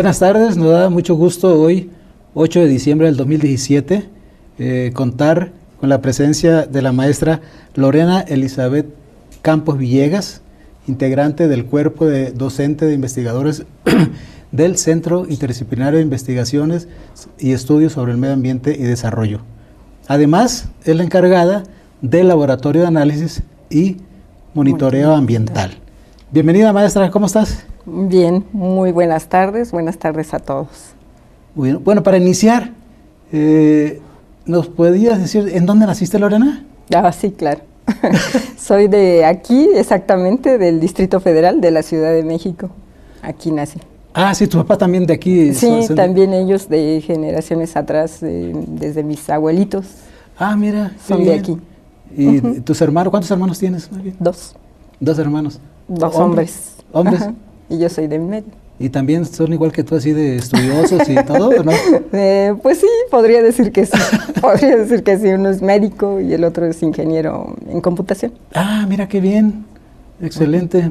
Buenas tardes, nos da mucho gusto hoy, 8 de diciembre del 2017, contar con la presencia de la maestra Lorena Elizabeth Campos Villegas, integrante del cuerpo docente de investigadores del Centro Interdisciplinario de Investigaciones y Estudios sobre el Medio Ambiente y Desarrollo. Además, es la encargada del Laboratorio de Análisis y Monitoreo Ambiental. Bienvenida, maestra, ¿cómo estás? Bien, muy buenas tardes a todos. Bueno, para iniciar, ¿nos podrías decir en dónde naciste, Lorena? Ah, sí, claro. Soy de aquí, exactamente, del Distrito Federal, de la Ciudad de México. Aquí nací. Ah, sí, tu papá también de aquí. Sí, también ellos de generaciones atrás, desde mis abuelitos. Ah, mira. Son de aquí. ¿Y tus hermanos? ¿Cuántos hermanos tienes? Dos. Dos hermanos. Dos hombres. ¿Hombres? Ajá. Y yo soy de medio. ¿Y también son igual que tú, así de estudiosos y todo, o no? Pues sí, podría decir que sí. Podría decir que sí, uno es médico y el otro es ingeniero en computación. Ah, mira qué bien. Excelente.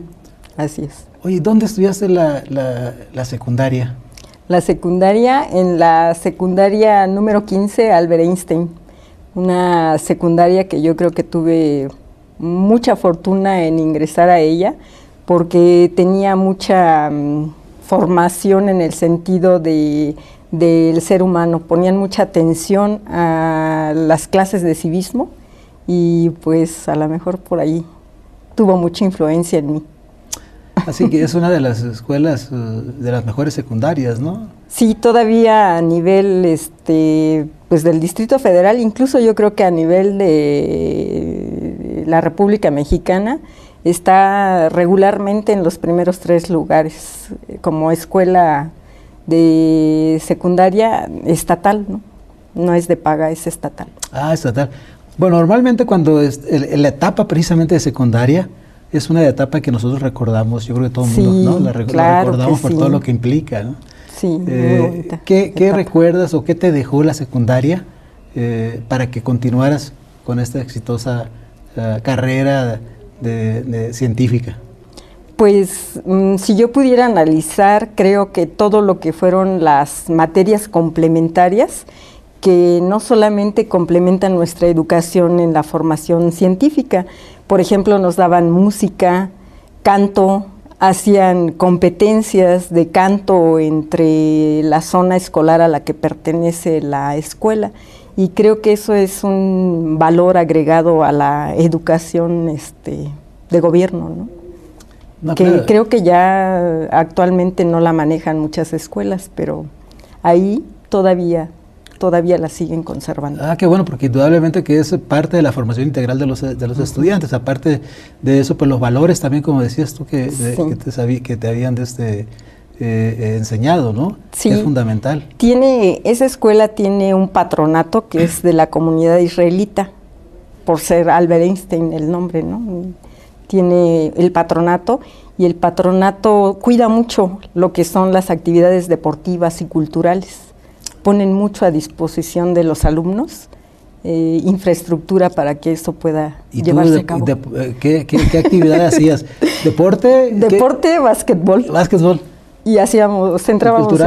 Así es. Oye, ¿dónde estudiaste la secundaria? La secundaria, en la secundaria número 15, Albert Einstein. Una secundaria que yo creo que tuve mucha fortuna en ingresar a ella, porque tenía mucha formación en el sentido del ser humano. Ponían mucha atención a las clases de civismo y pues a lo mejor por ahí tuvo mucha influencia en mí. Así que es una de las escuelas de las mejores secundarias, ¿no? Sí, todavía a nivel pues del Distrito Federal, incluso yo creo que a nivel de la República Mexicana, está regularmente en los primeros 3 lugares como escuela de secundaria estatal, ¿no? No es de paga, es estatal. Ah, estatal. Bueno, normalmente cuando la etapa precisamente de secundaria es una etapa que nosotros recordamos, yo creo que todo el mundo, ¿no? La recordamos por todo lo que implica, ¿no? Sí, muy bonita. ¿Qué recuerdas o qué te dejó la secundaria para que continuaras con esta exitosa carrera de científica? Pues si yo pudiera analizar, creo que todo lo que fueron las materias complementarias, que no solamente complementan nuestra educación en la formación científica, por ejemplo, nos daban música, canto, hacían competencias de canto entre la zona escolar a la que pertenece la escuela, y creo que eso es un valor agregado a la educación de gobierno, ¿no? No, que claro. Creo que ya actualmente no la manejan muchas escuelas, pero ahí todavía la siguen conservando. Ah, qué bueno, porque indudablemente que es parte de la formación integral de los estudiantes. Aparte de eso, pues los valores también, como decías tú, que te habían enseñado, ¿no? Sí. Es fundamental. Esa escuela tiene un patronato que es de la comunidad israelita, por ser Albert Einstein el nombre, ¿no? Tiene el patronato, y el patronato cuida mucho lo que son las actividades deportivas y culturales. Ponen mucho a disposición de los alumnos, infraestructura para que eso pueda llevarse a cabo. ¿Qué actividad hacías? ¿Deporte? Deporte, básquetbol. Básquetbol. Y entrábamos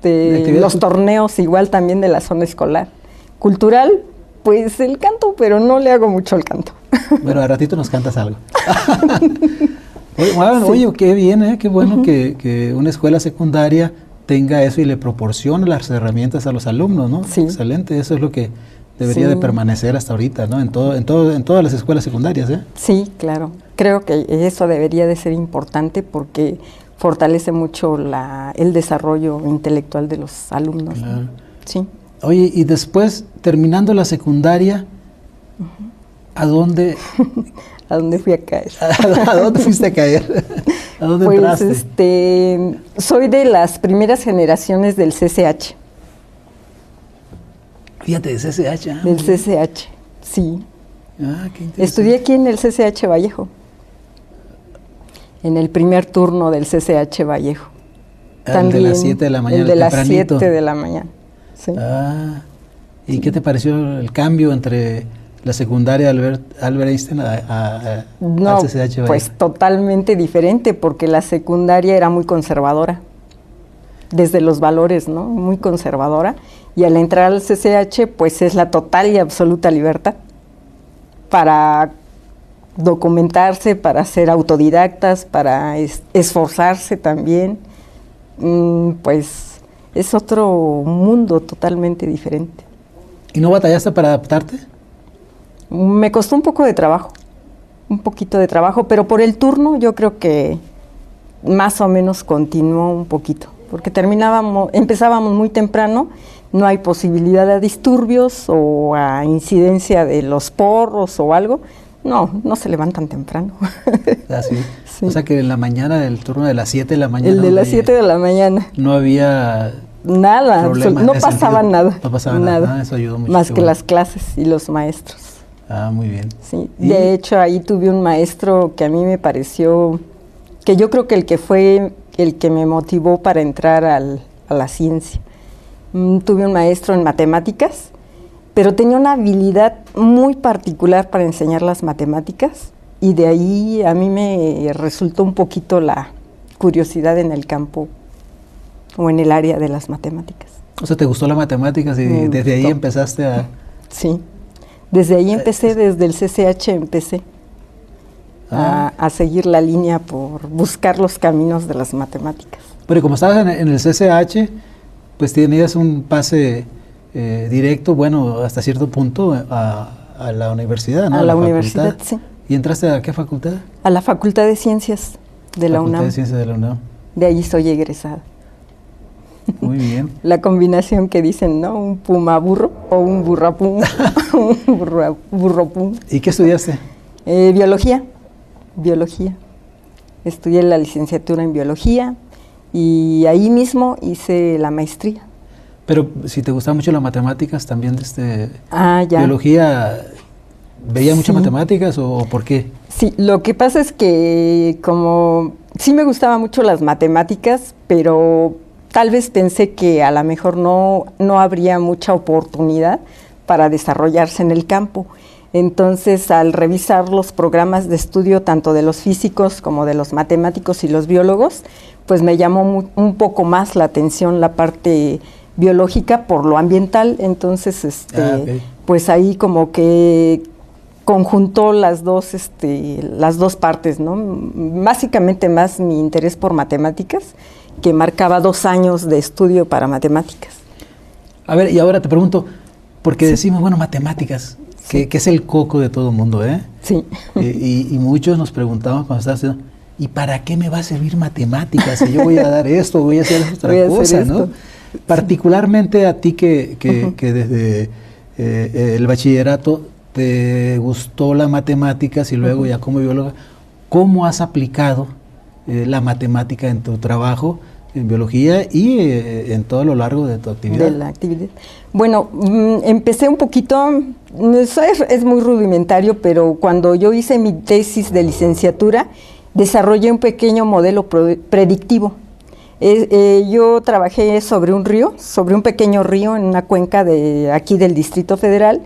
en los torneos igual también de la zona escolar. Cultural, pues el canto, pero no le hago mucho el canto. Bueno, a ratito nos cantas algo. Oye, qué bien, qué bueno que una escuela secundaria tenga eso y le proporcione las herramientas a los alumnos, ¿no? Sí. Excelente, eso es lo que debería de permanecer hasta ahorita, ¿no? En todas las escuelas secundarias, ¿eh? Sí, claro. Creo que eso debería de ser importante porque fortalece mucho el desarrollo intelectual de los alumnos. Claro. ¿No? Sí. Oye, y después, terminando la secundaria, ¿a dónde? ¿A dónde fui a caer? ¿A dónde fuiste a caer? ¿A dónde entraste? Soy de las primeras generaciones del CCH. Fíjate, del CCH. Del CCH, sí. Ah, qué interesante. Estudié aquí en el CCH Vallejo, en el primer turno del CCH Vallejo. El de las 7 de la mañana, el de las 7 de la mañana, sí. Ah, ¿y qué te pareció el cambio entre la secundaria Albert Einstein al CCH Vallejo? Pues totalmente diferente, porque la secundaria era muy conservadora. desde los valores, ¿no? Muy conservadora. Y al entrar al CCH, pues es la total y absoluta libertad para documentarse, para ser autodidactas, para esforzarse también. Pues es otro mundo totalmente diferente. ¿Y no batallaste para adaptarte? Me costó un poco de trabajo, un poquito de trabajo, pero por el turno yo creo que más o menos continuó un poquito, porque empezábamos muy temprano, no hay posibilidad de disturbios o a incidencia de los porros o algo. No se levantan temprano. Ah, sí. Sí. O sea que en la mañana, el turno de las 7 de la mañana. El de las 7 de la mañana. No había nada, no pasaba nada. No pasaba nada. Eso ayudó mucho. Más que las clases y los maestros. Ah, muy bien. Sí. De hecho, ahí tuve un maestro que a mí me pareció, que yo creo que fue el que me motivó para entrar a la ciencia. Tuve un maestro en matemáticas, pero tenía una habilidad muy particular para enseñar las matemáticas, y de ahí a mí me resultó un poquito la curiosidad en el campo o en el área de las matemáticas. O sea, ¿te gustó las matemáticas y desde ahí empezaste a...? Sí, desde ahí empecé, desde el CCH empecé a seguir la línea por buscar los caminos de las matemáticas. Pero como estabas en el CCH, pues tenías un pase directo, bueno, hasta cierto punto a la universidad, ¿no? A la universidad, sí. ¿Y entraste a qué facultad? A la Facultad de Ciencias de la UNAM. Facultad de Ciencias de la UNAM. De ahí soy egresada. Muy bien. La combinación que dicen, ¿no? Un puma burro o un burrapum. Un burropum. ¿Y qué estudiaste? Biología. Estudié la licenciatura en biología y ahí mismo hice la maestría. Pero si te gustaban mucho las matemáticas, también ya. Biología, ¿veía muchas matemáticas o por qué? Sí, lo que pasa es que como sí me gustaban mucho las matemáticas, pero tal vez pensé que a lo mejor no habría mucha oportunidad para desarrollarse en el campo. Entonces, al revisar los programas de estudio tanto de los físicos como de los matemáticos y los biólogos, pues me llamó un poco más la atención la parte biológica por lo ambiental. Entonces, pues ahí como que conjuntó las dos partes, ¿no? Básicamente más mi interés por matemáticas, que marcaba 2 años de estudio para matemáticas. A ver, y ahora te pregunto, porque decimos, bueno, matemáticas, que es el coco de todo el mundo, ¿eh? Sí. Y muchos nos preguntamos cuando estás haciendo, ¿y para qué me va a servir matemáticas? Si yo voy a dar esto, voy a hacer otra cosa, ¿no? Particularmente a ti que desde el bachillerato te gustó la matemáticas y luego ya como bióloga, ¿cómo has aplicado la matemática en tu trabajo en biología y en todo lo largo de tu actividad? De la actividad. Bueno, empecé un poquito, eso es muy rudimentario, pero cuando yo hice mi tesis de licenciatura, desarrollé un pequeño modelo predictivo. Yo trabajé sobre un pequeño río en una cuenca de aquí del Distrito Federal,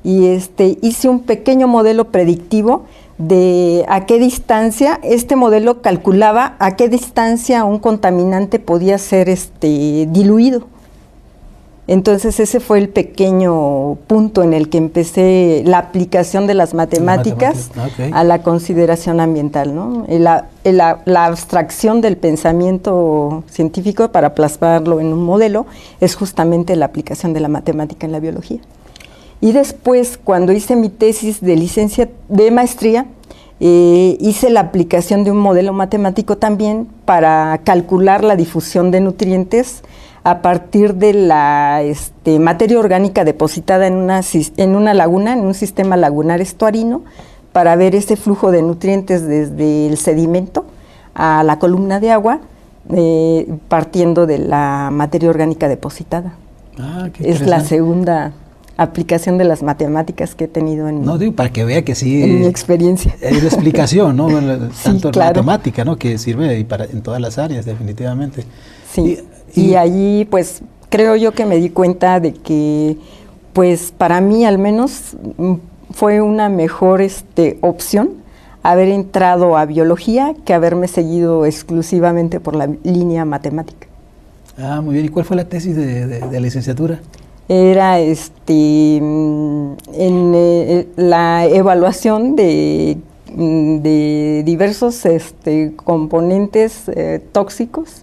y hice un pequeño modelo predictivo de a qué distancia, este modelo calculaba a qué distancia un contaminante podía ser diluido. Entonces ese fue el pequeño punto en el que empecé la aplicación de las matemáticas a la consideración ambiental, ¿no? La abstracción del pensamiento científico para plasmarlo en un modelo es justamente la aplicación de la matemática en la biología. Y después, cuando hice mi tesis de maestría, hice la aplicación de un modelo matemático también para calcular la difusión de nutrientes a partir de la materia orgánica depositada en una laguna, en un sistema lagunar estuarino, para ver ese flujo de nutrientes desde el sedimento a la columna de agua, partiendo de la materia orgánica depositada. Es la segunda aplicación de las matemáticas que he tenido para que vea que sí, en mi experiencia. Hay una explicación, ¿no? Tanto claro. En matemática, ¿no? Que sirve en todas las áreas, definitivamente. Sí, y allí pues creo yo que me di cuenta de que pues para mí al menos fue una mejor opción haber entrado a biología que haberme seguido exclusivamente por la línea matemática. Ah, muy bien. ¿Y cuál fue la tesis de licenciatura? Era la evaluación de diversos componentes tóxicos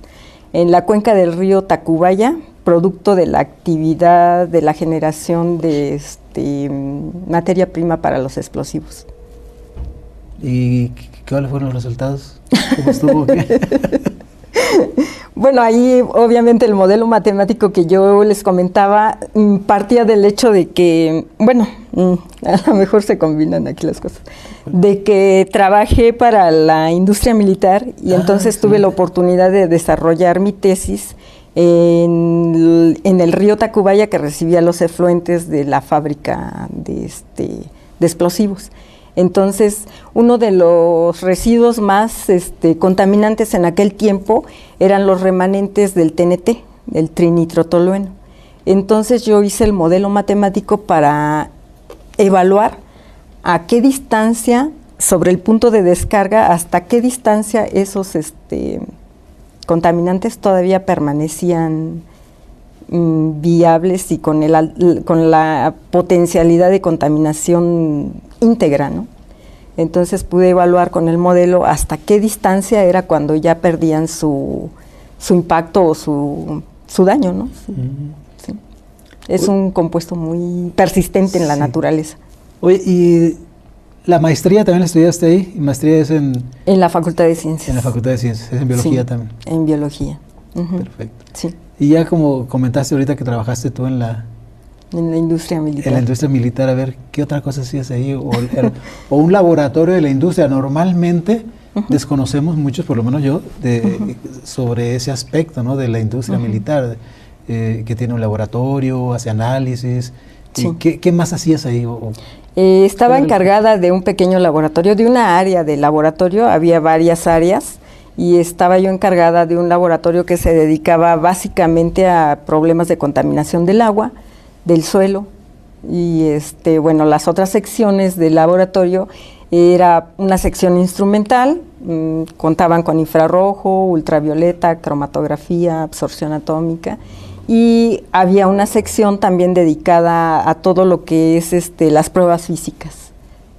en la cuenca del río Tacubaya, producto de la actividad de la generación de materia prima para los explosivos. ¿Y cuáles fueron los resultados? ¿Cómo estuvo? Bueno, ahí obviamente el modelo matemático que yo les comentaba partía del hecho de que, bueno, a lo mejor se combinan aquí las cosas, de que trabajé para la industria militar y entonces tuve la oportunidad de desarrollar mi tesis en el río Tacubaya, que recibía los efluentes de la fábrica de explosivos. Entonces, uno de los residuos más contaminantes en aquel tiempo eran los remanentes del TNT, del trinitrotolueno. Entonces, yo hice el modelo matemático para evaluar a qué distancia, sobre el punto de descarga, hasta qué distancia esos contaminantes todavía permanecían viables y con la potencialidad de contaminación íntegra, ¿no? Entonces pude evaluar con el modelo hasta qué distancia era cuando ya perdían su impacto o su daño, ¿no? Sí. Es un compuesto muy persistente en la naturaleza. Oye, ¿y la maestría también la estudiaste ahí? ¿Y maestría es en la Facultad de Ciencias. En la Facultad de Ciencias, es en biología también. En biología. Perfecto. Sí. Y ya como comentaste ahorita que trabajaste tú en la industria militar. En la industria militar, a ver, ¿qué otra cosa hacías ahí? O un laboratorio de la industria. Normalmente desconocemos muchos, por lo menos yo, sobre ese aspecto, ¿no? De la industria militar, que tiene un laboratorio, hace análisis. Sí. ¿Qué más hacías ahí? Estaba encargada de un pequeño laboratorio, de una área de laboratorio, había varias áreas, y estaba yo encargada de un laboratorio que se dedicaba básicamente a problemas de contaminación del agua, del suelo, y bueno, las otras secciones del laboratorio era una sección instrumental, contaban con infrarrojo, ultravioleta, cromatografía, absorción atómica, y había una sección también dedicada a todo lo que es las pruebas físicas,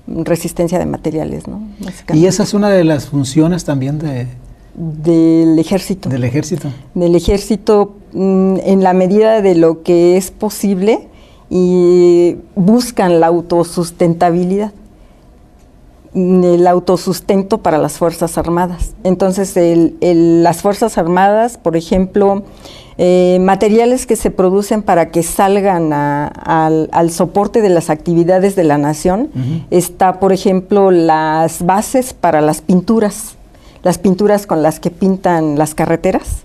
resistencia de materiales, ¿no? Y esa es una de las funciones también del ejército. Del ejército. Del ejército, en la medida de lo que es posible, y buscan la autosustentabilidad, el autosustento para las Fuerzas Armadas. Entonces, las Fuerzas Armadas, por ejemplo, materiales que se producen para que salgan al soporte de las actividades de la nación, está, por ejemplo, las bases para las pinturas con las que pintan las carreteras.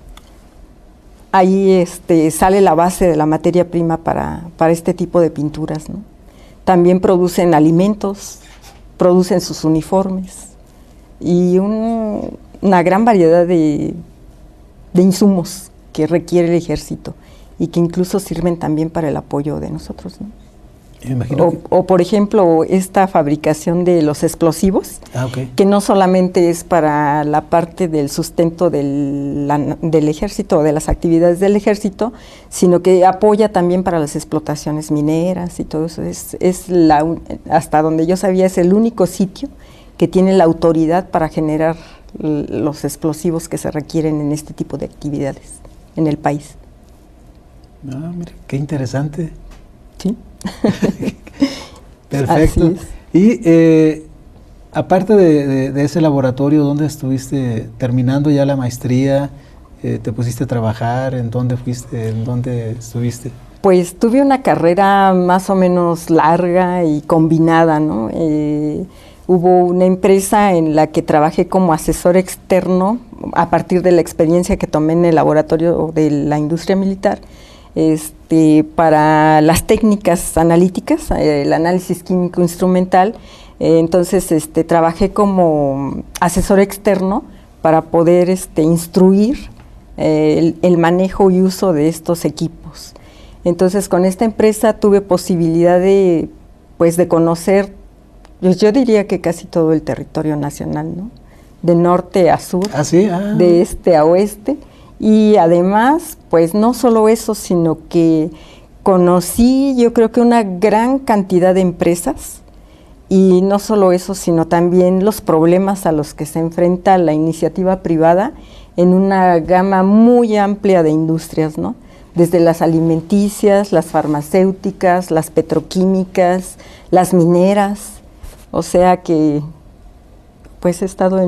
Ahí sale la base de la materia prima para este tipo de pinturas, ¿no? También producen alimentos, producen sus uniformes y una gran variedad de insumos que requiere el ejército y que incluso sirven también para el apoyo de nosotros, ¿no? O por ejemplo, esta fabricación de los explosivos, que no solamente es para la parte del sustento del ejército o de las actividades del ejército, sino que apoya también para las explotaciones mineras y todo eso. Hasta donde yo sabía, es el único sitio que tiene la autoridad para generar los explosivos que se requieren en este tipo de actividades en el país. Ah, mira, qué interesante. Sí. Perfecto. Y aparte de ese laboratorio, ¿dónde estuviste terminando ya la maestría? ¿Te pusiste a trabajar? ¿En dónde fuiste? ¿En dónde estuviste? Pues tuve una carrera más o menos larga y combinada, ¿no? Hubo una empresa en la que trabajé como asesor externo a partir de la experiencia que tomé en el laboratorio de la industria militar, para las técnicas analíticas, el análisis químico instrumental. Entonces trabajé como asesor externo para poder instruir el manejo y uso de estos equipos. Entonces con esta empresa tuve posibilidad de conocer, yo diría que casi todo el territorio nacional, ¿no? De norte a sur, ¿Ah, sí? de este a oeste. Y además, pues no solo eso, sino que conocí, yo creo que una gran cantidad de empresas, y no solo eso, sino también los problemas a los que se enfrenta la iniciativa privada en una gama muy amplia de industrias, ¿no? Desde las alimenticias, las farmacéuticas, las petroquímicas, las mineras. O sea que pues he estado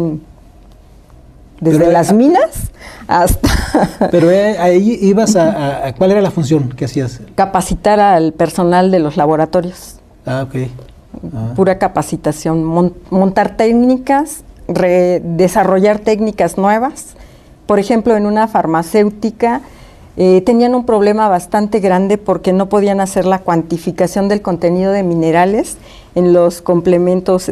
desde las minas hasta... Pero ahí ibas a ¿cuál era la función que hacías? Capacitar al personal de los laboratorios. Ah, ok. Pura capacitación, montar técnicas, desarrollar técnicas nuevas. Por ejemplo, en una farmacéutica tenían un problema bastante grande porque no podían hacer la cuantificación del contenido de minerales en los complementos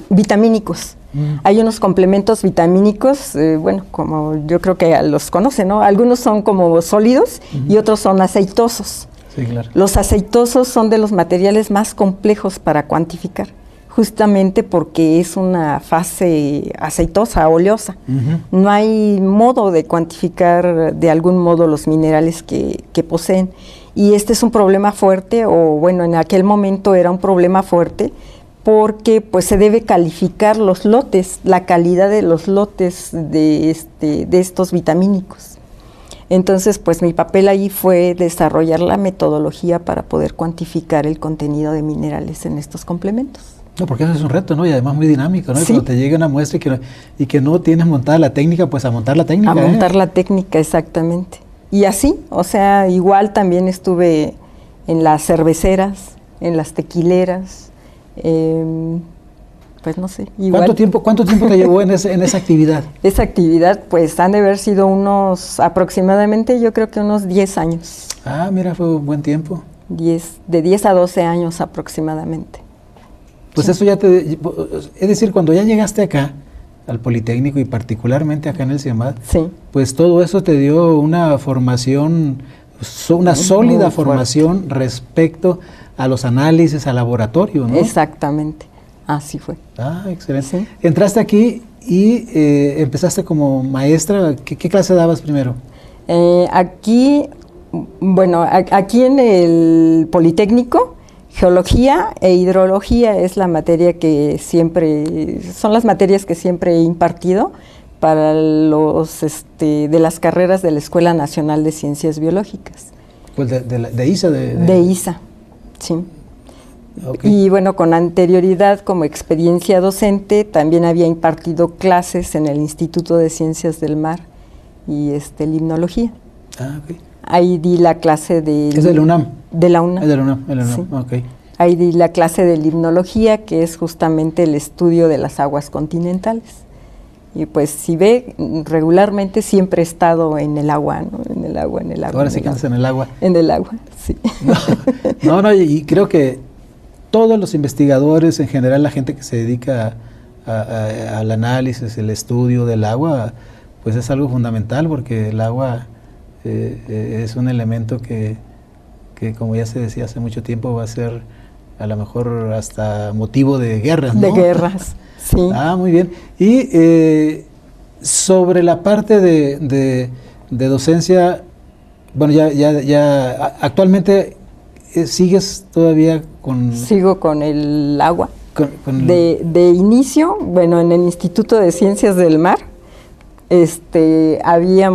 vitamínicos. Hay unos complementos vitamínicos, bueno, como yo creo que los conocen, ¿no? Algunos son como sólidos y otros son aceitosos. Sí, claro. Los aceitosos son de los materiales más complejos para cuantificar, justamente porque es una fase aceitosa, oleosa. No hay modo de cuantificar de algún modo los minerales que poseen. Y este es un problema fuerte, o bueno, en aquel momento era un problema fuerte, porque pues se debe calificar los lotes, la calidad de los lotes de estos vitamínicos. Entonces, pues mi papel ahí fue desarrollar la metodología para poder cuantificar el contenido de minerales en estos complementos. No, porque eso es un reto, ¿no? Y además muy dinámico, ¿no? Sí. Y cuando te llega una muestra y que no tienes montada la técnica, pues a montar la técnica. A montar la técnica, exactamente. Y así, o sea, igual también estuve en las cerveceras, en las tequileras, pues no sé. Igual, ¿Cuánto tiempo te llevó en esa actividad? Esa actividad, pues han de haber sido aproximadamente, yo creo que unos 10 años. Ah, mira, fue un buen tiempo. De 10 a 12 años aproximadamente. Pues sí. Eso ya es decir, cuando ya llegaste acá, al Politécnico y particularmente acá en el CIEMAT, sí, pues todo eso te dio una formación, una sólida formación respecto a los análisis, al laboratorio, ¿no? Exactamente, así fue. Ah, excelente. Sí. Entraste aquí y empezaste como maestra. ¿Qué clase dabas primero? Aquí en el Politécnico, Geología e Hidrología es la materia son las materias que siempre he impartido para de las carreras de la Escuela Nacional de Ciencias Biológicas. Pues de ISA. De ISA, sí. Okay. Y bueno, con anterioridad como experiencia docente, también había impartido clases en el Instituto de Ciencias del Mar y limnología. Ah, ok. Ahí di la clase de... ¿Es de la UNAM? De la UNAM. Es de la UNAM, Sí. Ok. Ahí di la clase de limnología, que es justamente el estudio de las aguas continentales. Y pues si ve, regularmente siempre he estado en el agua, ¿no? En el agua. Ahora sí que andas en el agua. En el agua, sí. No, y creo que todos los investigadores, en general la gente que se dedica al análisis, el estudio del agua, pues es algo fundamental porque el agua es un elemento que como ya se decía hace mucho tiempo va a ser a lo mejor hasta motivo de guerras, ¿no? De guerras, sí. Ah, muy bien. Y sobre la parte de docencia, bueno, ya actualmente ¿sigues todavía con...? Sigo con el agua. De inicio, bueno, en el Instituto de Ciencias del Mar, había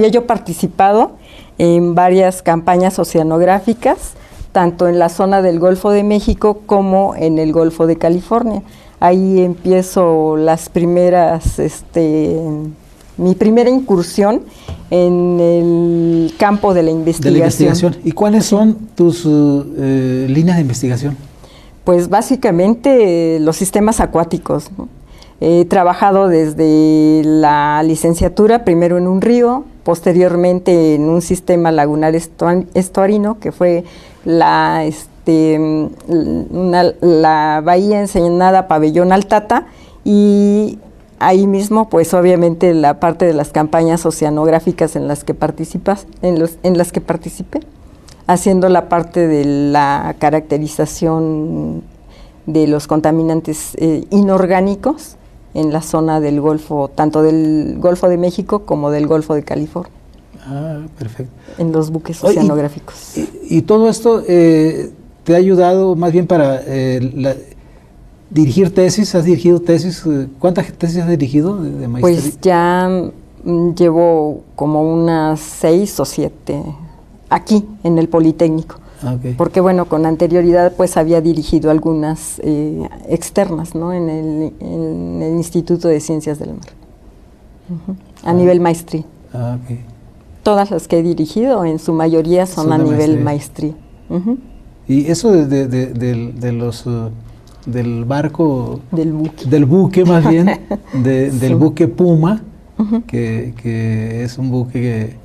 yo participado en varias campañas oceanográficas, tanto en la zona del Golfo de México como en el Golfo de California. Ahí empiezo mi primera incursión en el campo de la investigación. ¿Y cuáles son tus líneas de investigación? Pues básicamente los sistemas acuáticos, ¿no? He trabajado desde la licenciatura, primero en un río, posteriormente en un sistema lagunar estuarino, que fue la bahía Ensenada Pabellón Altata, y ahí mismo, pues obviamente la parte de las campañas oceanográficas en las que participé, haciendo la parte de la caracterización de los contaminantes inorgánicos en la zona del Golfo, tanto del Golfo de México como del Golfo de California. Ah, perfecto. En los buques oceanográficos. Y todo esto te ha ayudado más bien para dirigir tesis. ¿Has dirigido tesis? ¿Cuántas tesis has dirigido de maestría? Pues ya llevo como unas 6 o 7 aquí en el Politécnico. Okay. Porque bueno, con anterioridad pues había dirigido algunas externas, ¿no? En el Instituto de Ciencias del Mar, a nivel maestría. Okay. Todas las que he dirigido, en su mayoría son a nivel maestría. Y eso de los del barco, del buque más bien, del buque Puma, que es un buque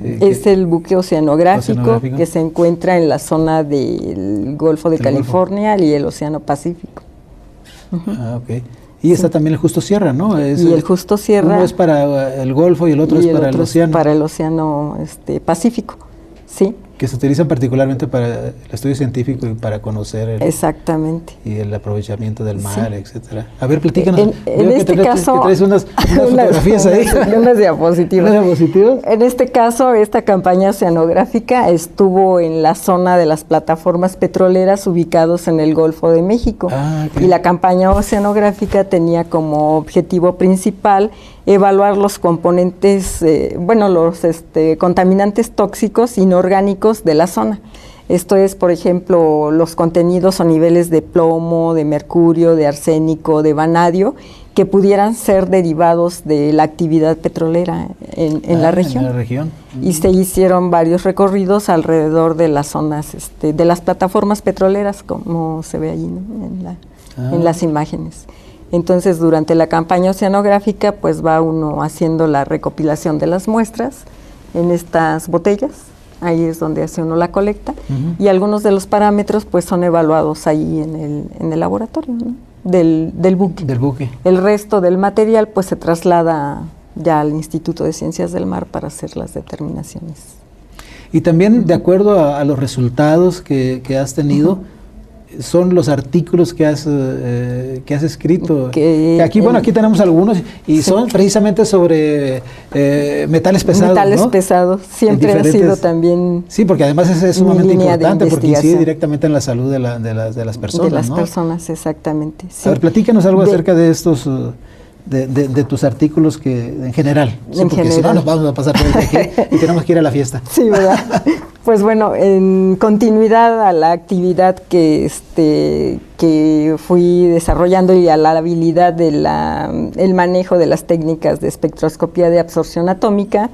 es el buque oceanográfico que se encuentra en la zona del Golfo de California y el Océano Pacífico. Okay. Y está también el Justo Sierra, ¿no? Y el Justo Sierra. Uno es para el Golfo y el otro es para el océano. Para el Océano Pacífico, sí. Que se utilizan particularmente para el estudio científico y para conocer exactamente. Y el aprovechamiento del mar, etcétera. A ver, platícanos. En este caso, que traes unas fotografías ahí. Unas diapositivas. ¿Unas diapositivas? En este caso, esta campaña oceanográfica estuvo en la zona de las plataformas petroleras ubicados en el Golfo de México. Okay. Y la campaña oceanográfica tenía como objetivo principal evaluar los componentes, los contaminantes tóxicos inorgánicos de la zona. Esto es, por ejemplo, los contenidos o niveles de plomo, de mercurio, de arsénico, de vanadio, que pudieran ser derivados de la actividad petrolera en la región. En la región. Y se hicieron varios recorridos alrededor de las zonas, de las plataformas petroleras, como se ve allí, ¿no? En las imágenes. Entonces, durante la campaña oceanográfica, pues va uno haciendo la recopilación de las muestras en estas botellas. Ahí es donde hace uno la colecta. Y algunos de los parámetros, pues, son evaluados ahí en el laboratorio, ¿no? del buque. Del buque. El resto del material, pues, se traslada ya al Instituto de Ciencias del Mar para hacer las determinaciones. Y también, de acuerdo a los resultados que has tenido, son los artículos que has escrito. Aquí tenemos algunos y son precisamente sobre metales pesados. Metales pesados, siempre ha sido también. Sí, porque además es sumamente importante porque incide directamente en la salud de las personas. De las personas, exactamente. Sí. A ver, platícanos algo acerca de estos. De tus artículos que en general, porque si no nos vamos a pasar todo el día aquí y tenemos que ir a la fiesta. Sí, ¿verdad? Pues bueno, en continuidad a la actividad que fui desarrollando y a la habilidad el manejo de las técnicas de espectroscopía de absorción atómica,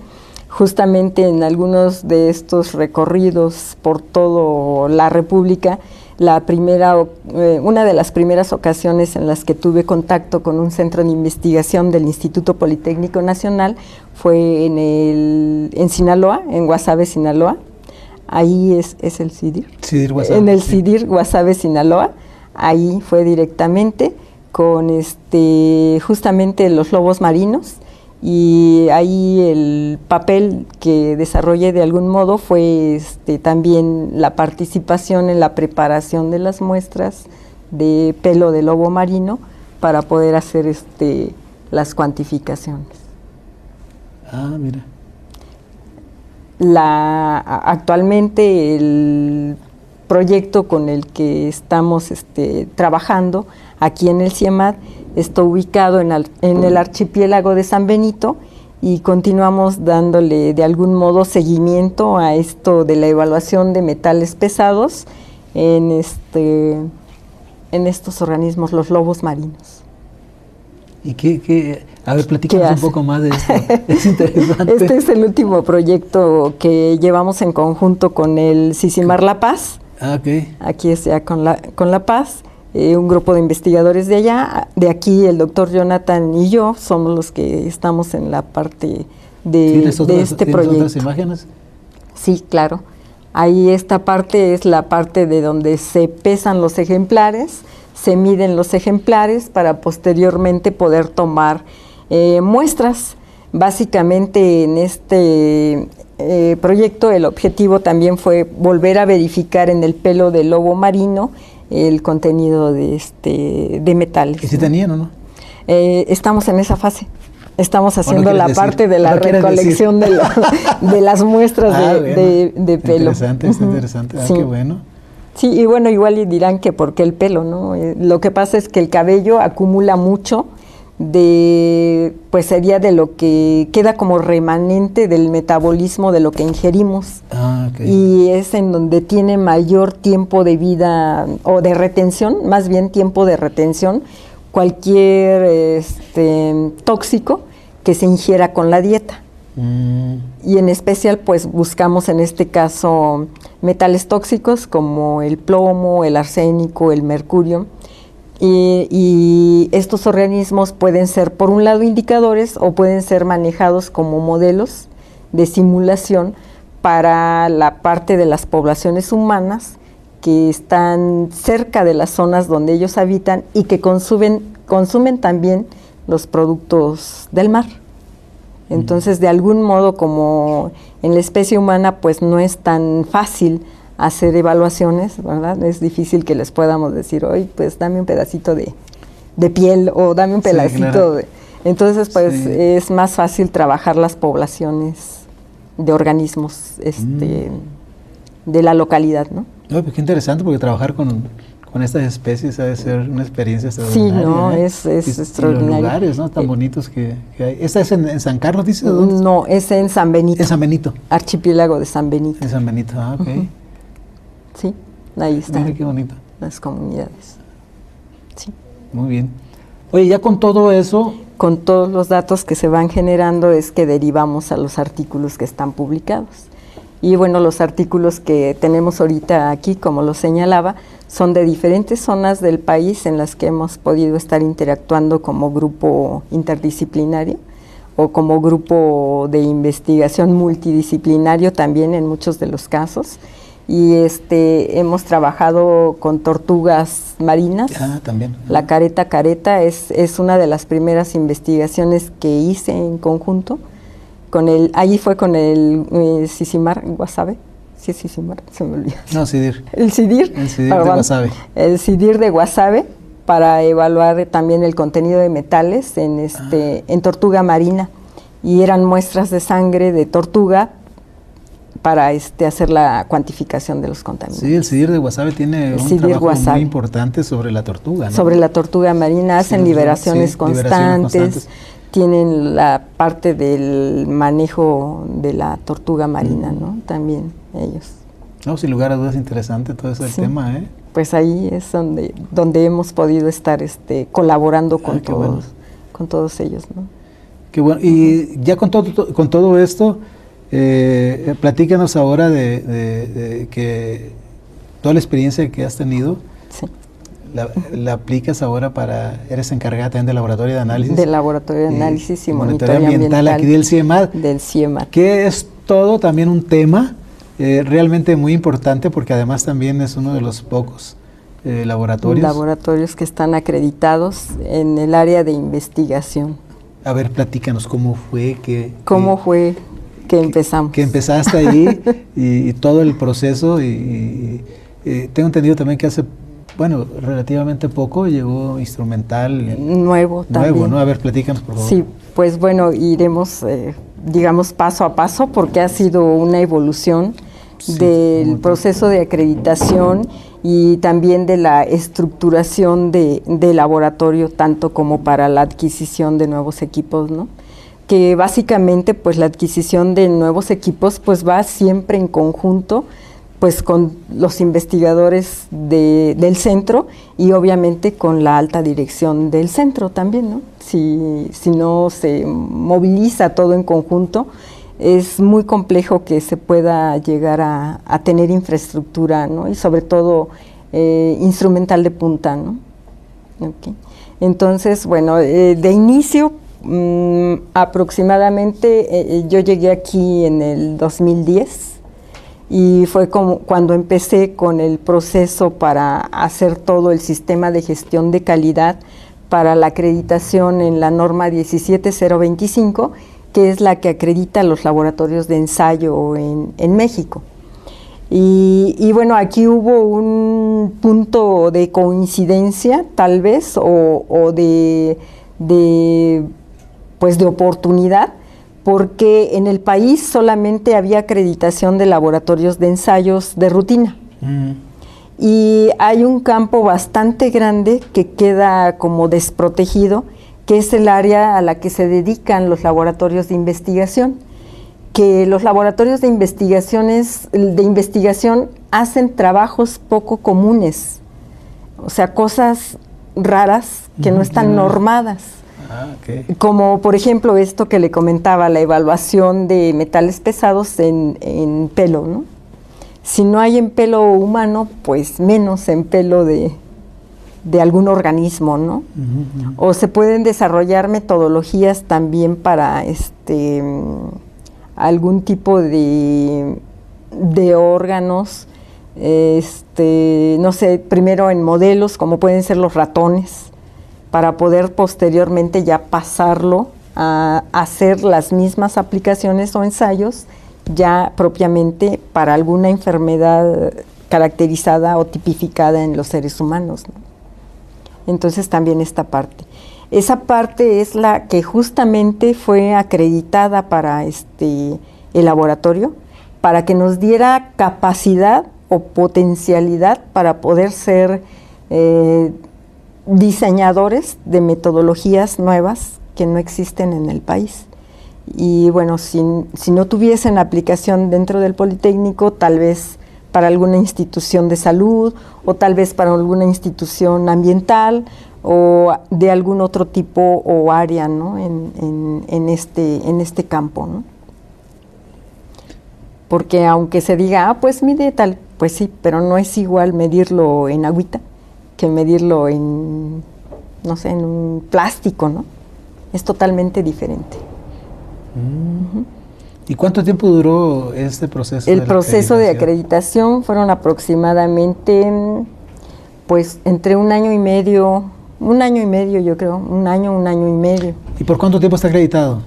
justamente en algunos de estos recorridos por toda la República, una de las primeras ocasiones en las que tuve contacto con un centro de investigación del Instituto Politécnico Nacional fue en Sinaloa, en Guasave, Sinaloa. Ahí es el CIDIR. En el CIDIR Guasave, Sinaloa. Ahí fue directamente con justamente los lobos marinos. Y ahí el papel que desarrollé de algún modo fue también la participación en la preparación de las muestras de pelo de lobo marino para poder hacer las cuantificaciones. Ah, mira. Actualmente el proyecto con el que estamos trabajando aquí en el CIEMAT está ubicado en el archipiélago de San Benito y continuamos dándole de algún modo seguimiento a esto de la evaluación de metales pesados en estos organismos, los lobos marinos. ¿Y a ver, platícanos un poco más de esto? Es interesante. Este es el último proyecto que llevamos en conjunto con el CICIMAR La Paz. Okay. Aquí es ya con La Paz. Un grupo de investigadores de allá, de aquí el doctor Jonathan y yo somos los que estamos en la parte de este proyecto. ¿Tienes otras imágenes? Sí, claro. Ahí esta parte es la parte de donde se pesan los ejemplares, se miden los ejemplares para posteriormente poder tomar muestras. Básicamente en este proyecto el objetivo también fue volver a verificar en el pelo del lobo marino el contenido de metales. ¿Y si tenían o no? Estamos en esa fase. Estamos haciendo la decir? parte de la recolección de las muestras de pelo. Interesante, está interesante. Sí. Qué bueno. Sí, y bueno, igual y dirán que por qué el pelo, ¿no? Lo que pasa es que el cabello acumula mucho pues sería de lo que queda como remanente del metabolismo de lo que ingerimos. Okay. Y es en donde tiene mayor tiempo de vida o de retención, más bien tiempo de retención, cualquier tóxico que se ingiera con la dieta. Y en especial pues buscamos en este caso metales tóxicos como el plomo, el arsénico, el mercurio, y estos organismos pueden ser por un lado indicadores o pueden ser manejados como modelos de simulación para la parte de las poblaciones humanas que están cerca de las zonas donde ellos habitan y que consumen también los productos del mar. Entonces, de algún modo, como en la especie humana, pues no es tan fácil hacer evaluaciones, ¿verdad? Es difícil que les podamos decir, oye, pues dame un pedacito de piel o dame un pedacito claro. de... Entonces, pues es más fácil trabajar las poblaciones de organismos de la localidad, ¿no? Pues qué interesante, porque trabajar con estas especies ha de ser una experiencia extraordinaria. Sí, no, es extraordinario. Y los lugares, ¿no? Tan bonitos que hay. ¿Esta es en San Carlos, dice? ¿Dónde? No, es en San Benito. En San Benito. Archipiélago de San Benito. En San Benito, ok. Sí, ahí están. Mira qué bonito. Las comunidades. Sí. Muy bien. Oye, ya con todo eso... Con todos los datos que se van generando es que derivamos a los artículos que están publicados. Y bueno, los artículos que tenemos ahorita aquí, como lo señalaba, son de diferentes zonas del país en las que hemos podido estar interactuando como grupo interdisciplinario o como grupo de investigación multidisciplinario también en muchos de los casos. Y hemos trabajado con tortugas marinas. También. La careta es una de las primeras investigaciones que hice en conjunto. Allí fue con el Sisimar Guasave. Sí, es Sisimar, se me olvidó. No, Sidir. El Sidir. El Sidir de Guasave. El Sidir de Guasave, para evaluar también el contenido de metales en tortuga marina. Y eran muestras de sangre de tortuga para hacer la cuantificación de los contaminantes. Sí, el Sidir de Guasave tiene un trabajo muy importante sobre la tortuga, ¿no? Sobre la tortuga marina, hacen liberaciones constantes. Tienen la parte del manejo de la tortuga marina, ¿no? También ellos. No, sin lugar a dudas, interesante todo ese tema, ¿eh? Pues ahí es donde hemos podido estar colaborando con todos ellos, ¿no? Qué bueno. Y ya con todo esto, platícanos ahora de que toda la experiencia que has tenido. Sí. La aplicas ahora eres encargada también del laboratorio de análisis. Del laboratorio de análisis y monitoreo ambiental aquí del CIEMAT. Del CIEMAT. Que es todo también un tema realmente muy importante, porque además también es uno de los pocos laboratorios que están acreditados en el área de investigación. A ver, platícanos cómo fue fue que empezamos. Que empezaste ahí y todo el proceso y tengo entendido también que hace relativamente poco llegó instrumental nuevo también. ¿no? A ver, platícanos, por favor. Sí, pues bueno, iremos, digamos, paso a paso, porque ha sido una evolución del proceso de acreditación y también de la estructuración de laboratorio, tanto como para la adquisición de nuevos equipos, ¿no? Que básicamente, pues la adquisición de nuevos equipos, pues va siempre en conjunto, pues con los investigadores del centro y obviamente con la alta dirección del centro también, ¿no? Si no se moviliza todo en conjunto, es muy complejo que se pueda llegar a tener infraestructura, ¿no? Y sobre todo instrumental de punta, ¿no? Okay. Entonces, bueno, de inicio, aproximadamente, yo llegué aquí en el 2010, y fue como cuando empecé con el proceso para hacer todo el sistema de gestión de calidad para la acreditación en la norma 17025, que es la que acredita los laboratorios de ensayo en México. Y bueno, aquí hubo un punto de coincidencia, tal vez, o de pues de oportunidad, porque en el país solamente había acreditación de laboratorios de ensayos de rutina. Y hay un campo bastante grande que queda como desprotegido, que es el área a la que se dedican los laboratorios de investigación, que los laboratorios de investigación hacen trabajos poco comunes, o sea, cosas raras que no están normadas. Okay. Como por ejemplo esto que le comentaba, la evaluación de metales pesados en pelo, ¿no? Si no hay en pelo humano, pues menos en pelo de algún organismo, ¿no? O se pueden desarrollar metodologías también para algún tipo de órganos, no sé, primero en modelos, como pueden ser los ratones, para poder posteriormente ya pasarlo a hacer las mismas aplicaciones o ensayos ya propiamente para alguna enfermedad caracterizada o tipificada en los seres humanos, ¿no? Entonces también esta parte. Esa parte es la que justamente fue acreditada para el laboratorio, para que nos diera capacidad o potencialidad para poder ser diseñadores de metodologías nuevas que no existen en el país. Y bueno, si no tuviesen aplicación dentro del Politécnico, tal vez para alguna institución de salud o tal vez para alguna institución ambiental o de algún otro tipo o área, ¿no? en este campo, ¿no? Porque aunque se diga, pues mide tal, pues sí, pero no es igual medirlo en agüita que medirlo en, no sé, en un plástico, ¿no? Es totalmente diferente. ¿Y cuánto tiempo duró este proceso? El proceso de acreditación fueron aproximadamente, pues, entre un año y medio yo creo, un año y medio. ¿Y por cuánto tiempo está acreditado?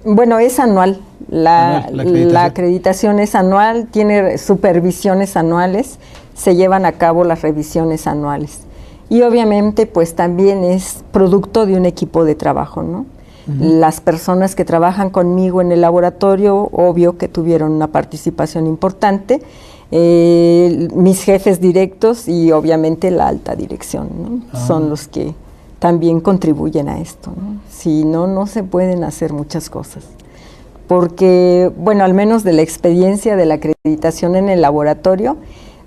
Bueno, es anual. La acreditación es anual, tiene supervisiones anuales, se llevan a cabo las revisiones anuales. Y obviamente, pues, también es producto de un equipo de trabajo, ¿no? Las personas que trabajan conmigo en el laboratorio, obvio que tuvieron una participación importante, mis jefes directos y obviamente la alta dirección, ¿no? Son los que también contribuyen a esto, ¿no? Si no, no se pueden hacer muchas cosas. Porque, bueno, al menos de la experiencia de la acreditación en el laboratorio,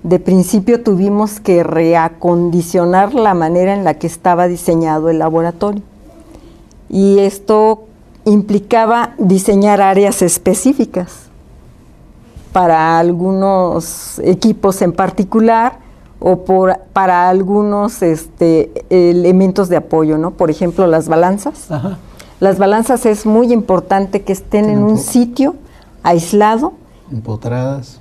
de principio tuvimos que reacondicionar la manera en la que estaba diseñado el laboratorio. Y esto implicaba diseñar áreas específicas para algunos equipos en particular o para algunos elementos de apoyo, ¿no? Por ejemplo, las balanzas. Ajá. Las balanzas es muy importante que estén en un sitio aislado. Empotradas,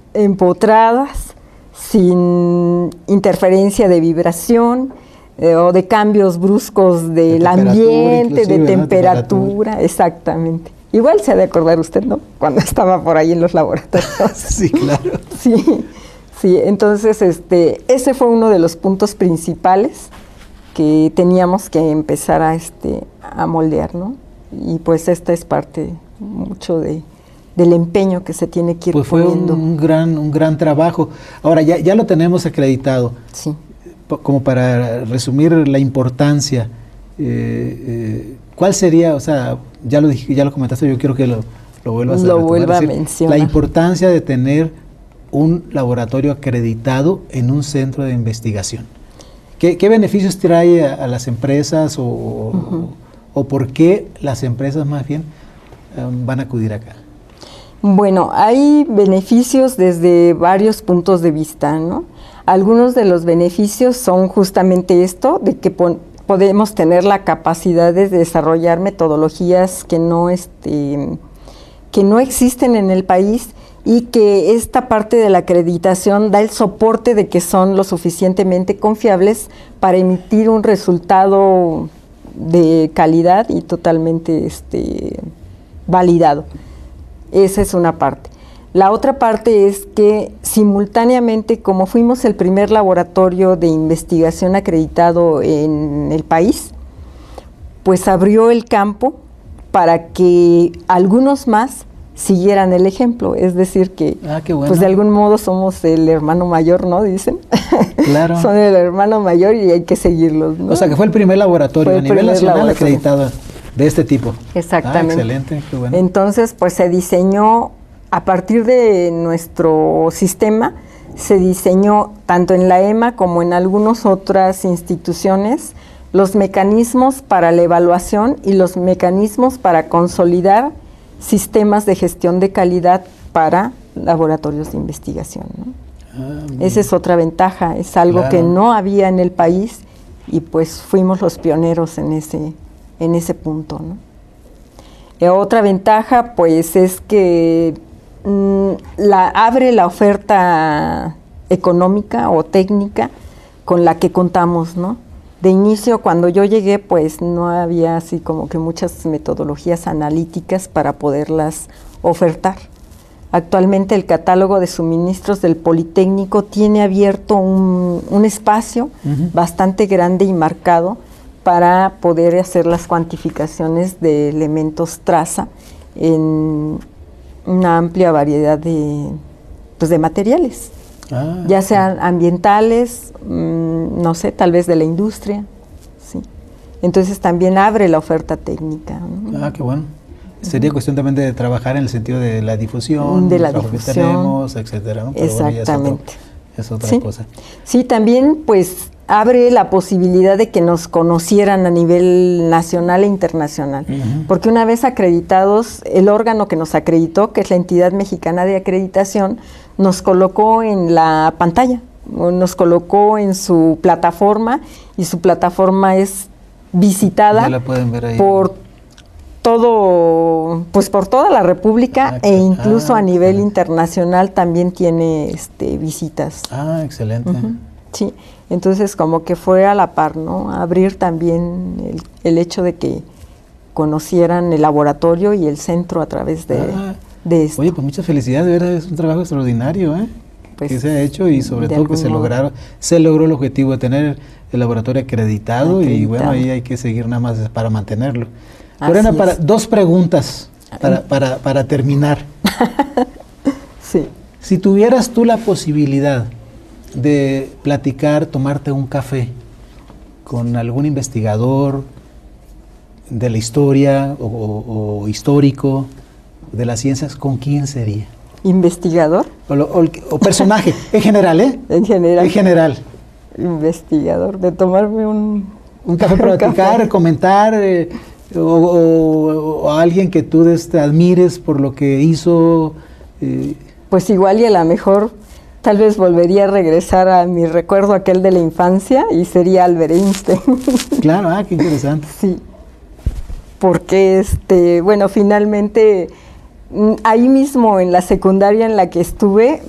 sin interferencia de vibración, o de cambios bruscos del ambiente, de temperatura, exactamente. Igual se ha de acordar usted, ¿no? Cuando estaba por ahí en los laboratorios. Sí, claro. Sí, entonces ese fue uno de los puntos principales que teníamos que empezar a moldear, ¿no? Y pues esta es parte mucho del empeño que se tiene que ir poniendo. Pues fue un gran trabajo. Ahora ya lo tenemos acreditado. Sí. Como para resumir la importancia, ¿cuál sería? O sea, ya lo comentaste, yo quiero que lo vuelvas a mencionar. La importancia de tener un laboratorio acreditado en un centro de investigación. ¿Qué beneficios trae a las empresas o por qué las empresas más bien van a acudir acá? Bueno, hay beneficios desde varios puntos de vista, ¿no? Algunos de los beneficios son justamente esto, de que podemos tener la capacidad de desarrollar metodologías que no existen en el país y que esta parte de la acreditación da el soporte de que son lo suficientemente confiables para emitir un resultado de calidad y totalmente validado. Esa es una parte. La otra parte es que simultáneamente, como fuimos el primer laboratorio de investigación acreditado en el país, pues abrió el campo para que algunos más siguieran el ejemplo, es decir que qué bueno. pues de algún modo somos el hermano mayor, ¿no? Dicen. Claro. Son el hermano mayor y hay que seguirlos, ¿no? O sea que fue el primer laboratorio a nivel nacional acreditado de este tipo. Exactamente. Excelente, qué bueno. Entonces, pues se diseñó, a partir de nuestro sistema, se diseñó tanto en la EMA como en algunas otras instituciones los mecanismos para la evaluación y los mecanismos para consolidar sistemas de gestión de calidad para laboratorios de investigación, ¿no? Esa es otra ventaja, es algo que no había en el país y pues fuimos los pioneros en ese punto, ¿no? Otra ventaja pues es que abre la oferta económica o técnica con la que contamos, ¿no? De inicio, cuando yo llegué, pues no había así como que muchas metodologías analíticas para poderlas ofertar. Actualmente el catálogo de suministros del Politécnico tiene abierto un espacio bastante grande y marcado para poder hacer las cuantificaciones de elementos traza en una amplia variedad de materiales. Ya sean ambientales, no sé, tal vez de la industria, sí. Entonces también abre la oferta técnica, ¿no? Qué bueno. Sería cuestión también de trabajar en el sentido de la difusión, de la difusión que tenemos, etcétera, ¿no? Pero exactamente. Bueno, es otra cosa. Sí, también pues abre la posibilidad de que nos conocieran a nivel nacional e internacional, porque una vez acreditados, el órgano que nos acreditó, que es la Entidad Mexicana de Acreditación, nos colocó en la pantalla, nos colocó en su plataforma y su plataforma es visitada ya la pueden ver ahí, por por toda la República e incluso a nivel internacional también tiene visitas. Excelente. Sí, entonces como que fue a la par, ¿no? Abrir también el hecho de que conocieran el laboratorio y el centro a través de esto. Oye, pues muchas felicidades, de verdad, es un trabajo extraordinario, pues, que se ha hecho y sobre todo que se logró el objetivo de tener el laboratorio acreditado y bueno, ahí hay que seguir nada más para mantenerlo. Lorena, dos preguntas para terminar. Sí. Si tuvieras tú la posibilidad de platicar, tomarte un café con algún investigador de la historia o histórico de las ciencias, ¿con quién sería? ¿Investigador? O personaje, en general, ¿eh? En general. En general. Investigador, de tomarme un café para platicar, comentar, o alguien que tú admires por lo que hizo. Pues igual y a lo mejor tal vez volvería a regresar a mi recuerdo aquel de la infancia y sería Albert Einstein. Claro, qué interesante. Sí, porque bueno, finalmente ahí mismo en la secundaria en la que estuve,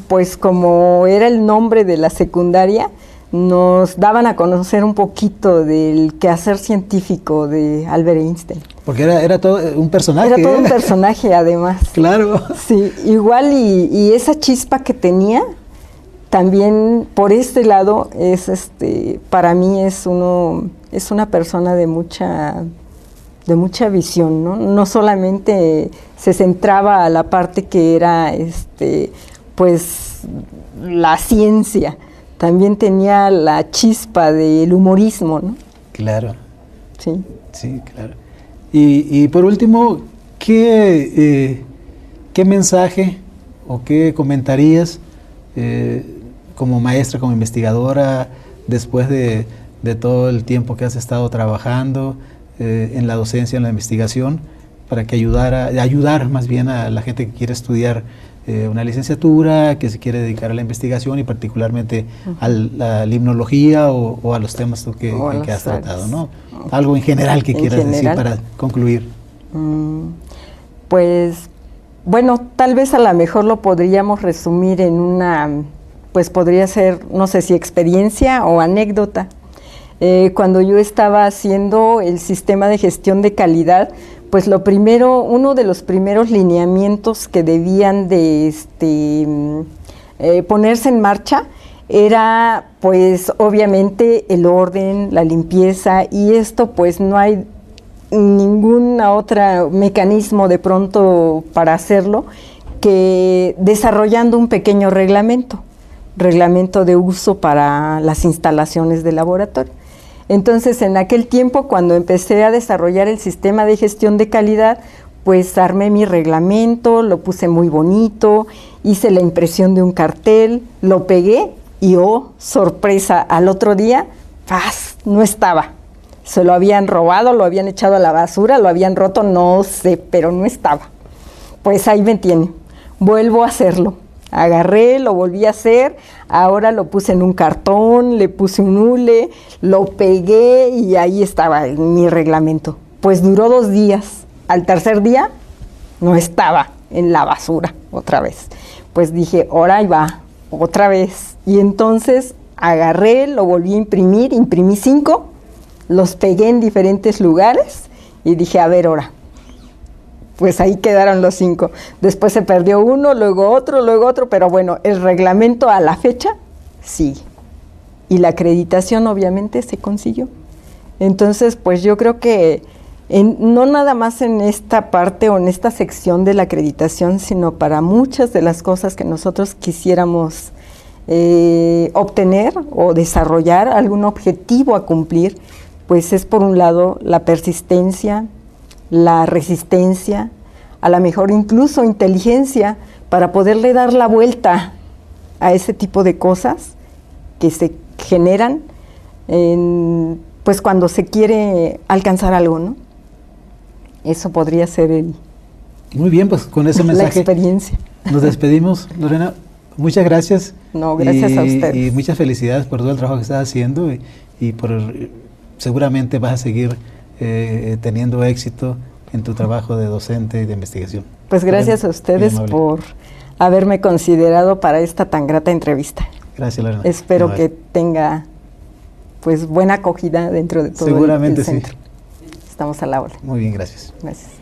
pues como era el nombre de la secundaria, nos daban a conocer un poquito del quehacer científico de Albert Einstein. Porque era todo un personaje. Era todo un personaje, además. Claro. Sí, igual y esa chispa que tenía, también por este lado, para mí es una persona de mucha visión, ¿no? No solamente se centraba a la parte que era, pues, la ciencia, también tenía la chispa del humorismo, ¿no? Claro. Sí. Sí, claro. Y por último, ¿qué mensaje o qué comentarías como maestra, como investigadora, después de todo el tiempo que has estado trabajando en la docencia, en la investigación, para que ayudar más bien a la gente que quiere estudiar una licenciatura, que se quiere dedicar a la investigación y particularmente a la limnología o a los temas que has tratado, ¿no? Algo en general que quieras decir para concluir. Pues, bueno, tal vez a lo mejor lo podríamos resumir en pues podría ser, no sé si experiencia o anécdota. Cuando yo estaba haciendo el sistema de gestión de calidad, pues uno de los primeros lineamientos que debían de ponerse en marcha era pues obviamente el orden, la limpieza, y esto pues no hay ningún otro mecanismo de pronto para hacerlo que desarrollando un pequeño reglamento de uso para las instalaciones de laboratorio. Entonces, en aquel tiempo, cuando empecé a desarrollar el sistema de gestión de calidad, pues armé mi reglamento, lo puse muy bonito, hice la impresión de un cartel, lo pegué y, oh, sorpresa, al otro día, ¡paz!, no estaba. Se lo habían robado, lo habían echado a la basura, lo habían roto, no sé, pero no estaba. Pues ahí me tiene. Vuelvo a hacerlo. Agarré, lo volví a hacer, ahora lo puse en un cartón, le puse un hule, lo pegué y ahí estaba mi reglamento. Pues duró 2 días. Al tercer día no estaba, en la basura otra vez. Pues dije, ahora ahí va, otra vez. Y entonces agarré, lo volví a imprimir, imprimí 5, los pegué en diferentes lugares y dije, a ver, ahora. Pues ahí quedaron los 5. Después se perdió uno, luego otro, pero bueno, el reglamento a la fecha sigue. Y la acreditación obviamente se consiguió. Entonces, pues yo creo que no nada más en esta parte o en esta sección de la acreditación, sino para muchas de las cosas que nosotros quisiéramos obtener o desarrollar, algún objetivo a cumplir, pues es por un lado la persistencia, la resistencia, a lo mejor incluso inteligencia para poderle dar la vuelta a ese tipo de cosas que se generan pues cuando se quiere alcanzar algo, ¿no? Eso podría ser Muy bien, pues con ese mensaje la experiencia. Nos despedimos, Lorena. Muchas gracias. No, gracias a ustedes. Y muchas felicidades por todo el trabajo que estás haciendo y seguramente vas a seguir teniendo éxito en tu trabajo de docente y de investigación. Pues gracias a ustedes por haberme considerado para esta tan grata entrevista. Gracias, Lorena. Espero que tenga pues buena acogida dentro de todo Seguramente el centro. Sí. Estamos a la hora. Muy bien, gracias. Gracias.